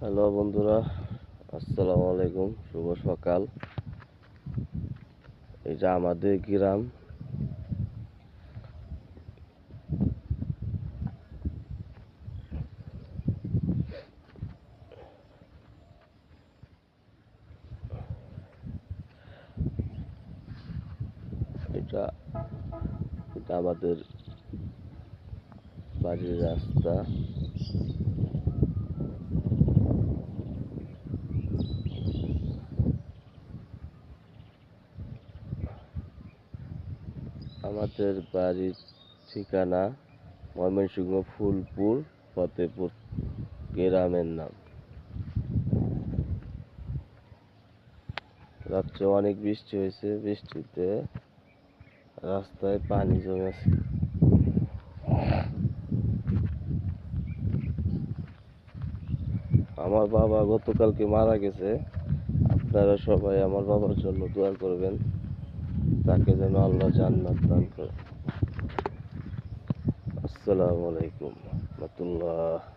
Hello বন্ধুরা, আসসালামু আলাইকুম। শুভ সকাল। এটা আমাদের গ্রাম। এটা এটা আমাদের বাড়ির রাস্তা। আমাদের বাড়ির ঠিকানা ময়মনসিংহ ফুলপুর ফতেপুর গ্রামের নাম। রাত্রে অনেক বৃষ্টি হয়েছে, বৃষ্টিতে রাস্তায় পানি জমে আছে। আমার বাবা গতকালকে মারা গেছে। আপনারা সবাই আমার বাবার জন্য দোয়া করবেন, তাকে যেন আল্লাহ জান্নাত দান করে। আসসালামু আলাইকুম ওয়া রাহমাতুল্লাহ।